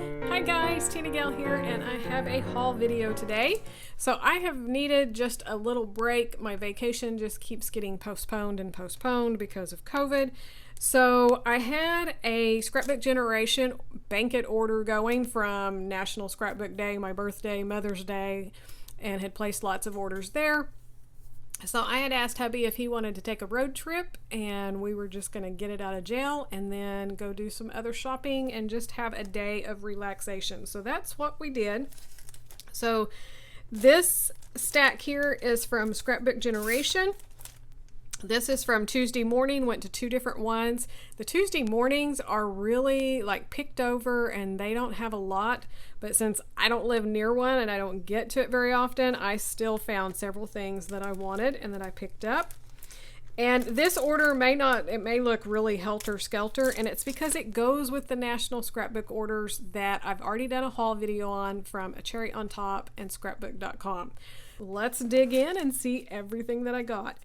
Hi guys, TinaGale here, and I have a haul video today. So I have needed just a little break. My vacation just keeps getting postponed and postponed because of COVID. So I had a Scrapbook Generation blanket order going from National Scrapbook Day, my birthday, Mother's Day, and had placed lots of orders there. So I had asked hubby if he wanted to take a road trip, and we were just going to get it out of jail and then go do some other shopping and just have a day of relaxation. So that's what we did. So this stack here is from Scrapbook Generation. This is from Tuesday morning, went to two different ones. The Tuesday mornings are really like picked over and they don't have a lot, but since I don't live near one and I don't get to it very often, I still found several things that I wanted and that I picked up. And this order may look really helter-skelter, and it's because it goes with the National Scrapbook orders that I've already done a haul video on from A Cherry on Top and scrapbook.com. Let's dig in and see everything that I got.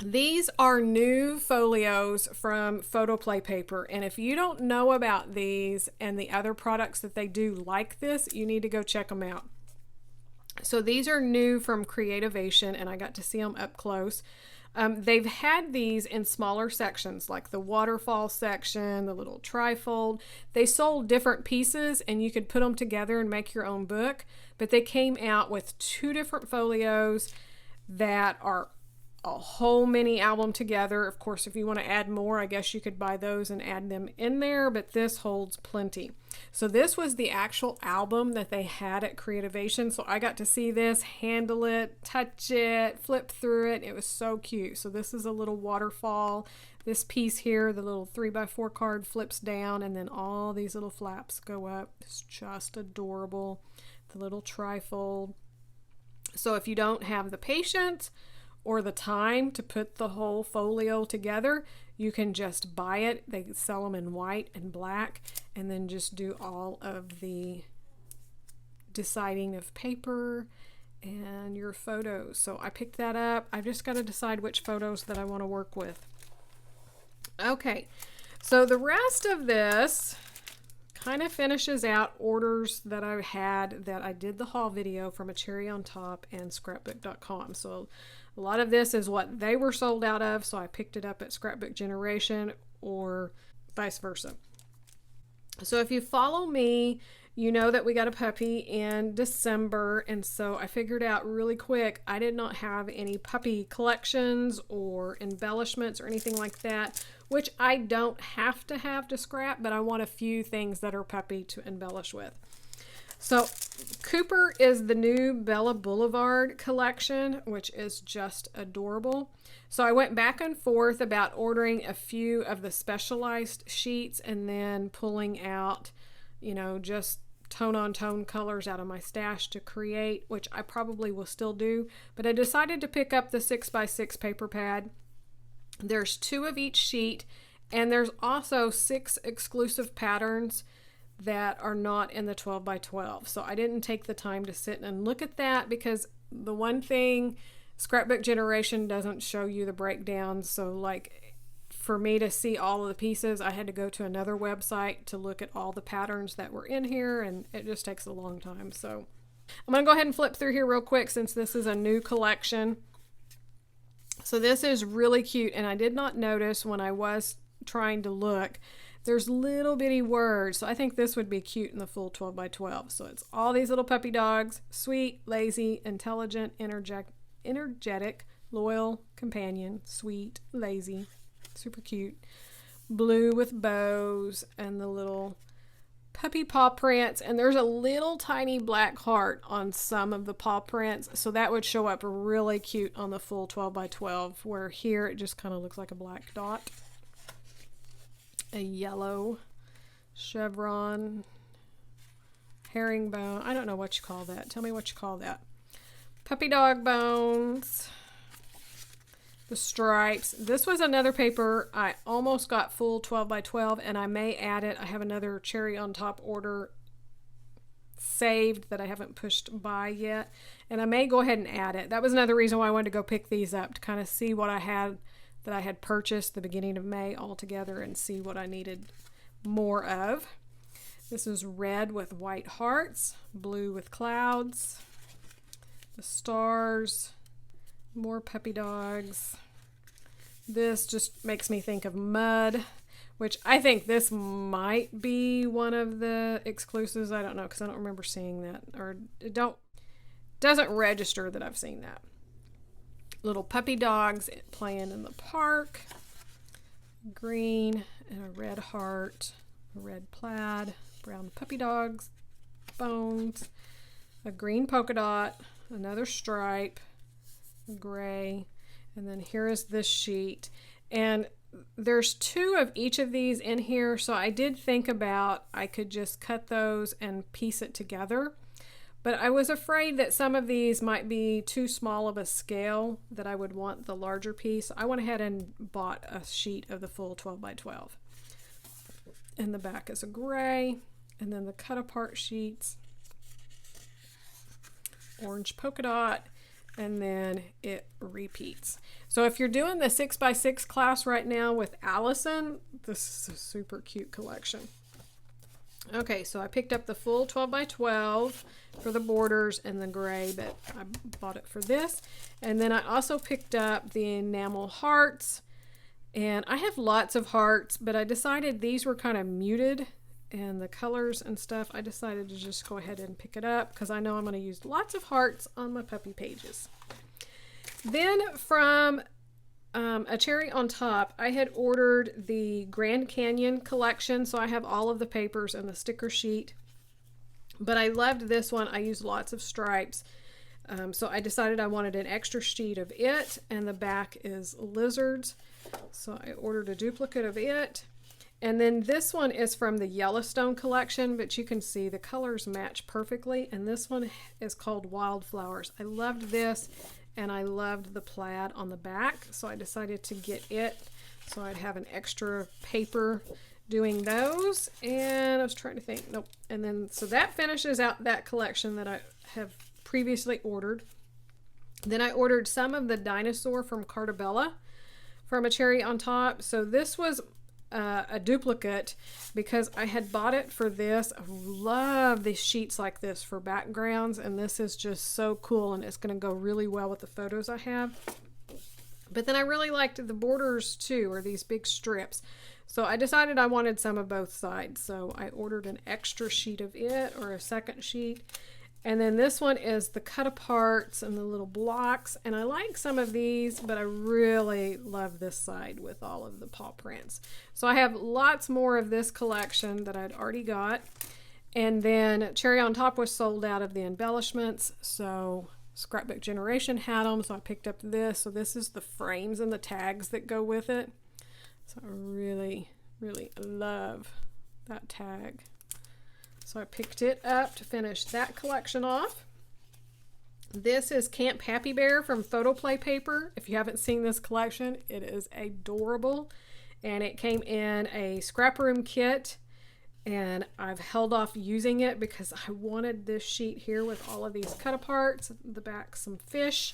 These are new folios from Photoplay paper, and if you don't know about these and the other products that they do like this, you need to go check them out. So these are new from Creativation, and I got to see them up close. They've had these in smaller sections, like the waterfall section, the little trifold. They sold different pieces, and you could put them together and make your own book, but they came out with two different folios that are a whole mini album together. Of course, if you want to add more, I guess you could buy those and add them in there, but this holds plenty. So this was the actual album that they had at Creativation. So I got to see this, handle it, touch it, flip through it. It was so cute. So this is a little waterfall. This piece here, the little 3x4 card flips down, and then all these little flaps go up. It's just adorable. The little trifold. So if you don't have the patience or the time to put the whole folio together, you can just buy it. They sell them in white and black, and then just do all of the deciding of paper and your photos. So I picked that up. I've just got to decide which photos that I want to work with. Okay, so the rest of this kind of finishes out orders that I had that I did the haul video from A Cherry on Top and scrapbook.com. So a lot of this is what they were sold out of, so I picked it up at Scrapbook Generation or vice versa. So if you follow me, you know that we got a puppy in December, and so I figured out really quick I did not have any puppy collections or embellishments or anything like that, which I don't have to scrap, but I want a few things that are puppy to embellish with. So Cooper is the new Bella Boulevard collection, which is just adorable. So I went back and forth about ordering a few of the specialized sheets and then pulling out, just tone-on-tone colors out of my stash to create, which I probably will still do. But I decided to pick up the 6x6 paper pad. There's 2 of each sheet, and there's also 6 exclusive patterns that are not in the 12x12. So I didn't take the time to sit and look at that, because the one thing Scrapbook Generation doesn't show you the breakdowns. So like for me to see all of the pieces, I had to go to another website to look at all the patterns that were in here, and it just takes a long time. So I'm going to go ahead and flip through here real quick since this is a new collection. So this is really cute, and I did not notice when I was trying to look, there's little bitty words. So I think this would be cute in the full 12x12. So it's all these little puppy dogs: sweet, lazy, intelligent, energetic, loyal, companion, sweet, lazy, super cute, blue with bows, and the little puppy paw prints. And there's a little tiny black heart on some of the paw prints, so that would show up really cute on the full 12x12, where here it just kind of looks like a black dot. A yellow chevron, herringbone. I don't know what you call that. Tell me what you call that. Puppy dog bones. The stripes. This was another paper I almost got full 12x12, and I may add it. I have another Cherry on Top order saved that I haven't pushed by yet, and I may go ahead and add it. That was another reason why I wanted to go pick these up, to kind of see what I had that I had purchased the beginning of May all together and see what I needed more of. This is red with white hearts, blue with clouds, the stars, more puppy dogs. This just makes me think of mud, which I think this might be one of the exclusives. I don't know, because I don't remember seeing that, or it doesn't register that I've seen that. Little puppy dogs playing in the park. Green and a red heart, a red plaid, brown puppy dogs, bones, a green polka dot, another stripe, gray, and then here is this sheet. And there's 2 of each of these in here, so I did think about I could just cut those and piece it together. But I was afraid that some of these might be too small of a scale that I would want the larger piece. I went ahead and bought a sheet of the full 12 by 12. And the back is a gray, and then the cut apart sheets, orange polka dot, and then it repeats. So if you're doing the 6 by 6 class right now with Allison, this is a super cute collection. Okay, so I picked up the full 12 by 12 for the borders and the gray, but I bought it for this. And then I also picked up the enamel hearts, and I have lots of hearts, but I decided these were kind of muted and the colors and stuff. I decided to just go ahead and pick it up because I know I'm going to use lots of hearts on my puppy pages. Then from a cherry on top, I had ordered the Grand Canyon collection, so I have all of the papers and the sticker sheet, but I loved this one. I used lots of stripes, so I decided I wanted an extra sheet of it, and the back is lizards, so I ordered a duplicate of it. And then this one is from the Yellowstone collection, but you can see the colors match perfectly, and this one is called Wildflowers. I loved this, and I loved the plaid on the back, so I decided to get it so I'd have an extra paper doing those. And I was trying to think, nope. And then so that finishes out that collection that I have previously ordered. Then I ordered some of the dinosaur from Cartabella from a cherry on top. So this was a duplicate because I had bought it for this. I love these sheets like this for backgrounds, and this is just so cool, and it's going to go really well with the photos I have. But then I really liked the borders too, or these big strips, so I decided I wanted some of both sides, so I ordered an extra sheet of it, or a second sheet. And then this one is the cut aparts and the little blocks, and I like some of these, but I really love this side with all of the paw prints. So I have lots more of this collection that I'd already got. And then Cherry on Top was sold out of the embellishments, so Scrapbook Generation had them, so I picked up this. So this is the frames and the tags that go with it. So I really, really love that tag. So I picked it up to finish that collection off. This is Camp Happy Bear from Photoplay paper. If you haven't seen this collection, it is adorable. And it came in a scrap room kit. And I've held off using it because I wanted this sheet here with all of these cut aparts. The back, some fish.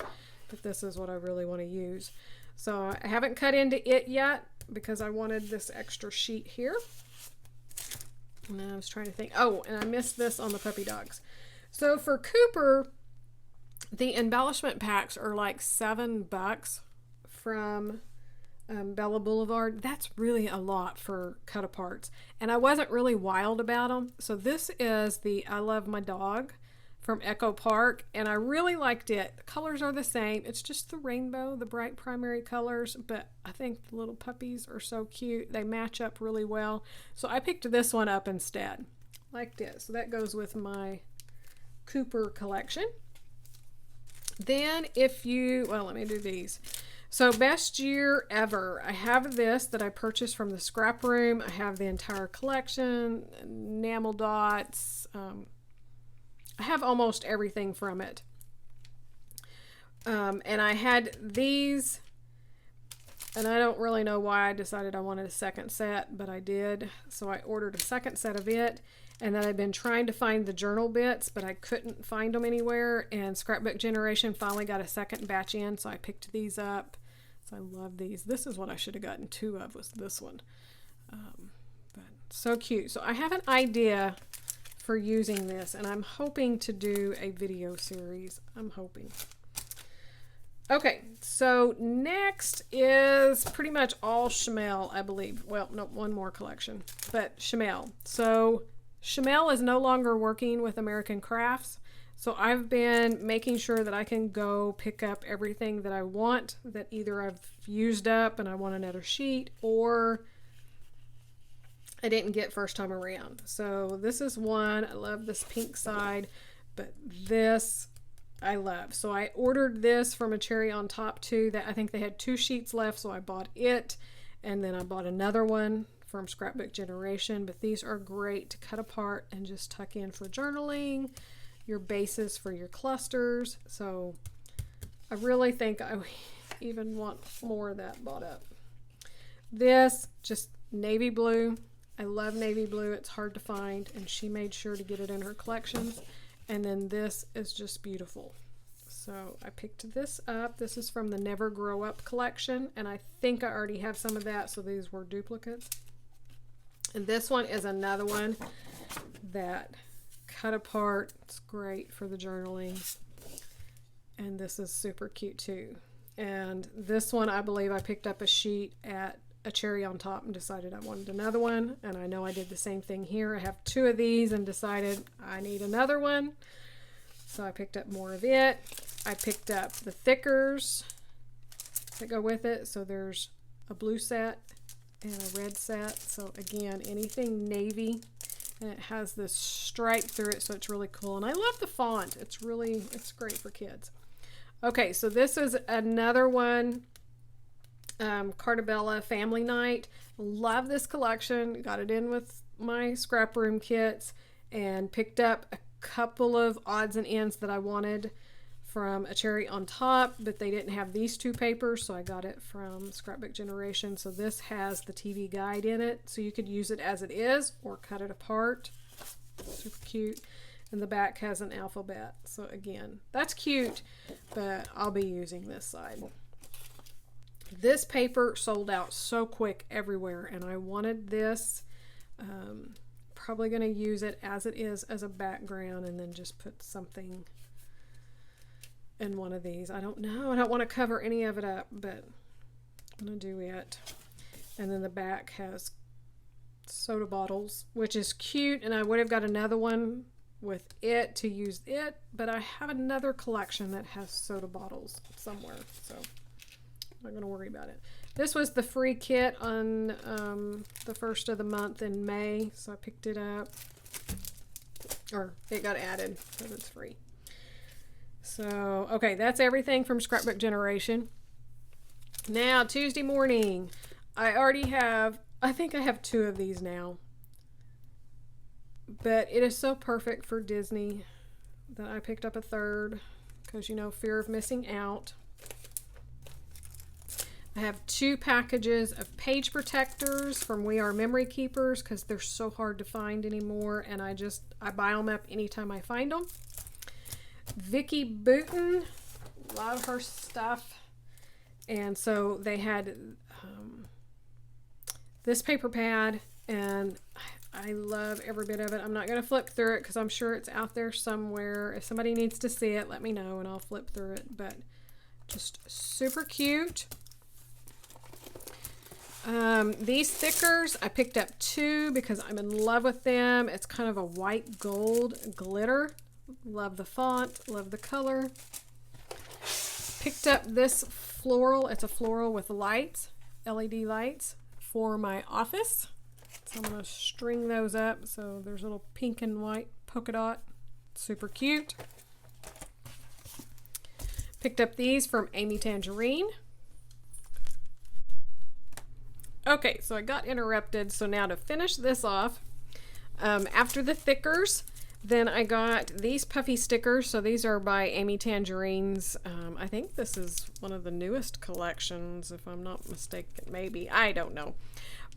But this is what I really want to use. So I haven't cut into it yet because I wanted this extra sheet here. And I was trying to think. Oh, and I missed this on the puppy dogs. So for Cooper, the embellishment packs are like $7 from Bella Boulevard. That's really a lot for cut aparts. And I wasn't really wild about them. So this is the I Love My Dog from Echo Park, and I really liked it. The colors are the same. It's just the rainbow, the bright primary colors, but I think the little puppies are so cute. They match up really well. So I picked this one up instead. Liked it. So that goes with my Cooper collection. Then if you, well, let me do these. So Best Year Ever. I have this that I purchased from the scrap room. I have the entire collection, enamel dots, I have almost everything from it. And I had these, and I don't really know why I decided I wanted a second set, but I did. So I ordered a second set of it, and then I've been trying to find the journal bits, but I couldn't find them anywhere, and Scrapbook Generation finally got a second batch in, so I picked these up. So I love these. This is what I should have gotten two of, was this one. But So cute. So I have an idea for using this, and I'm hoping to do a video series. I'm hoping. Okay, so next is pretty much all Shamel, I believe. Well, no, one more collection, but Shamel. So Shamel is no longer working with American Crafts. So I've been making sure that I can go pick up everything that I want that either I've used up and I want another sheet, or I didn't get first time around. So this is one. I love this pink side, but this I love. So I ordered this from a Cherry on Top too. That I think they had 2 sheets left, so I bought it, and then I bought another one from Scrapbook Generation. But these are great to cut apart and just tuck in for journaling, your bases for your clusters. So I really think I even want more of that bought up. This just navy blue. I love navy blue. It's hard to find, and she made sure to get it in her collections. And then this is just beautiful. So I picked this up. This is from the Never Grow Up collection, and I think I already have some of that, so these were duplicates. And this one is another one that cut apart. It's great for the journaling. And this is super cute too. And this one, I believe I picked up a sheet at a Cherry on Top and decided I wanted another one, and I know I did the same thing here. I have 2 of these and decided I need another one, so I picked up more of it. I picked up the thickers that go with it. So there's a blue set and a red set. So again, anything navy, and it has this stripe through it, so it's really cool. And I love the font. It's great for kids. Okay, so this is another one. Cartabella Family Night. Love this collection. Got it in with my scrap room kits and picked up a couple of odds and ends that I wanted from a Cherry on Top, but they didn't have these 2 papers, so I got it from Scrapbook Generation. So this has the TV guide in it, so you could use it as it is or cut it apart. Super cute. And the back has an alphabet. So again, that's cute, but I'll be using this side. This paper sold out so quick everywhere, and I wanted this. Probably going to use it as it is as a background, and then just put something in one of these. I don't know. I don't want to cover any of it up, but I'm going to do it. And then the back has soda bottles, which is cute, and I would have got another one with it to use it, but I have another collection that has soda bottles somewhere, so I'm not going to worry about it. This was the free kit on the first of the month in May, so I picked it up. Or it got added because it's free. So, okay, that's everything from Scrapbook Generation. Now, Tuesday morning, I think I have 2 of these now. But it is so perfect for Disney that I picked up a 3rd because, you know, fear of missing out. I have 2 packages of page protectors from We Are Memory Keepers because they're so hard to find anymore, and I buy them up anytime I find them. Vicki Boutin, love her stuff, and so they had this paper pad, and I love every bit of it. I'm not going to flip through it because I'm sure it's out there somewhere. If somebody needs to see it, let me know and I'll flip through it, but just super cute. These stickers, I picked up 2 because I'm in love with them. It's kind of a white gold glitter. Love the font, love the color. Picked up this floral. It's a floral with lights, LED lights for my office. So I'm going to string those up. So there's a little pink and white polka dot. Super cute. Picked up these from Amy Tangerine. Okay, so I got interrupted. So now to finish this off, after the thickers, then I got these puffy stickers. So these are by Amy Tangerine's. I think this is one of the newest collections, if I'm not mistaken. Maybe. I don't know.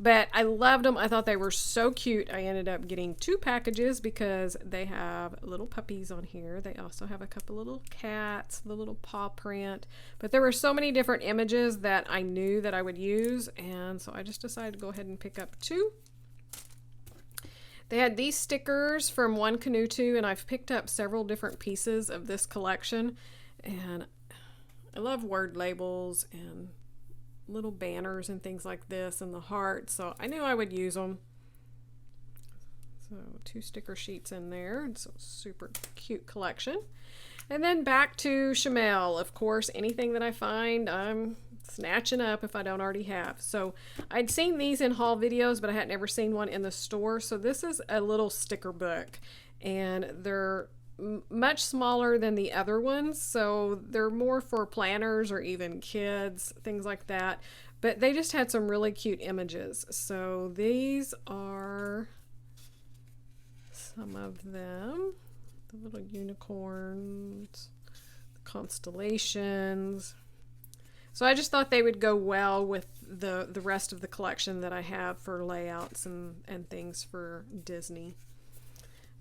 But I loved them. I thought they were so cute. I ended up getting 2 packages because they have little puppies on here. They also have a couple little cats, the little paw print. But there were so many different images that I knew that I would use. And so I just decided to go ahead and pick up 2. They had these stickers from One Canoe 2, and I've picked up several different pieces of this collection. And I love word labels and little banners and things like this and the heart, so I knew I would use them. So 2 sticker sheets in there. It's a super cute collection. And then back to Shamel. Of course, anything that I find, I'm snatching up if I don't already have. So I'd seen these in haul videos, but I hadn't ever seen one in the store. So this is a little sticker book, and they're much smaller than the other ones, so they're more for planners or even kids, things like that. But they just had some really cute images. So these are some of them. The little unicorns, the constellations. So I just thought they would go well with the rest of the collection that I have for layouts and things for Disney.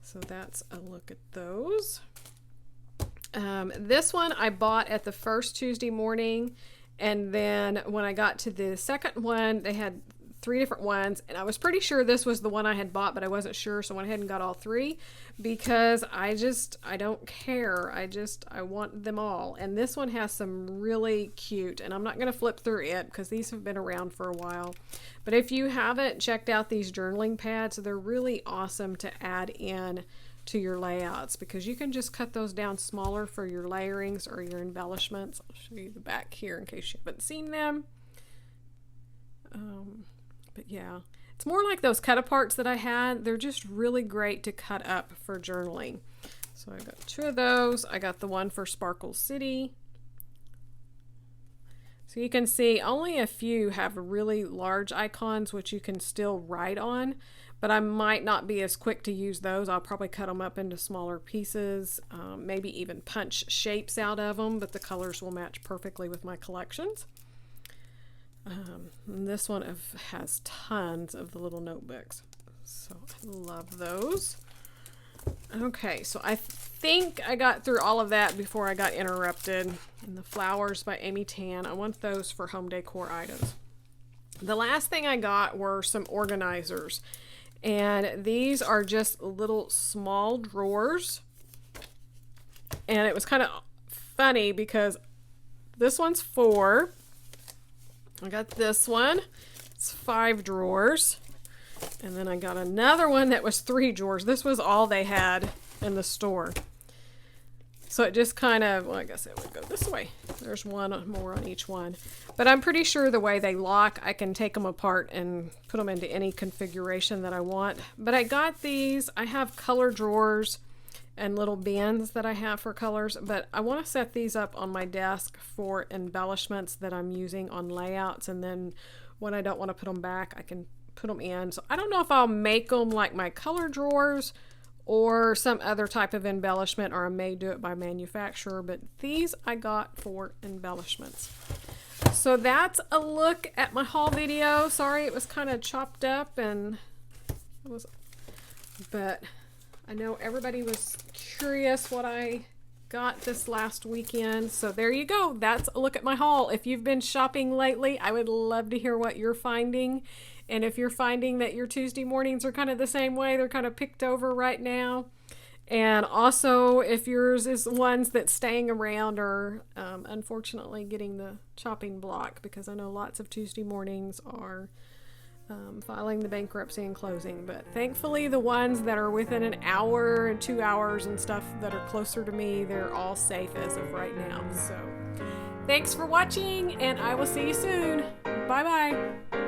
So that's a look at those. This one I bought at the first Tuesday morning, and then when I got to the second one, they had 3 different ones, and I was pretty sure this was the one I had bought, but I wasn't sure, so I went ahead and got all 3 because I don't care. I want them all. And this one has some really cute, and I'm not going to flip through it because these have been around for a while. But if you haven't checked out these journaling pads, they're really awesome to add in to your layouts because you can just cut those down smaller for your layerings or your embellishments. I'll show you the back here in case you haven't seen them. But yeah, it's more like those cut aparts that I had. They're just really great to cut up for journaling. So I got 2 of those. I got the one for Sparkle City. So you can see only a few have really large icons, which you can still write on, but I might not be as quick to use those. I'll probably cut them up into smaller pieces, maybe even punch shapes out of them, but the colors will match perfectly with my collections. And this one has tons of the little notebooks, so I love those. Okay, so I think I got through all of that before I got interrupted. And the flowers by Amy Tan, I want those for home decor items. The last thing I got were some organizers, and these are just little small drawers. And it was kind of funny because this one's 4. I got this one. It's 5 drawers. And then I got another one that was 3 drawers. This was all they had in the store. So it just kind of, well, I guess it would go this way. There's one more on each one. But I'm pretty sure the way they lock, I can take them apart and put them into any configuration that I want. But I got these. I have color drawers and little bins that I have for colors, but I want to set these up on my desk for embellishments that I'm using on layouts, and then when I don't want to put them back, I can put them in. So I don't know if I'll make them like my color drawers or some other type of embellishment, or I may do it by manufacturer, but these I got for embellishments. So that's a look at my haul video. Sorry it was kind of chopped up, and it was, but I know everybody was curious what I got this last weekend. So there you go. That's a look at my haul. If you've been shopping lately, I would love to hear what you're finding. And if you're finding that your Tuesday mornings are kind of the same way, they're kind of picked over right now. And also if yours is ones that's staying around or unfortunately getting the chopping block, because I know lots of Tuesday mornings are filing the bankruptcy and closing, but thankfully the ones that are within an hour and 2 hours and stuff that are closer to me, they're all safe as of right now. So thanks for watching, and I will see you soon. Bye bye.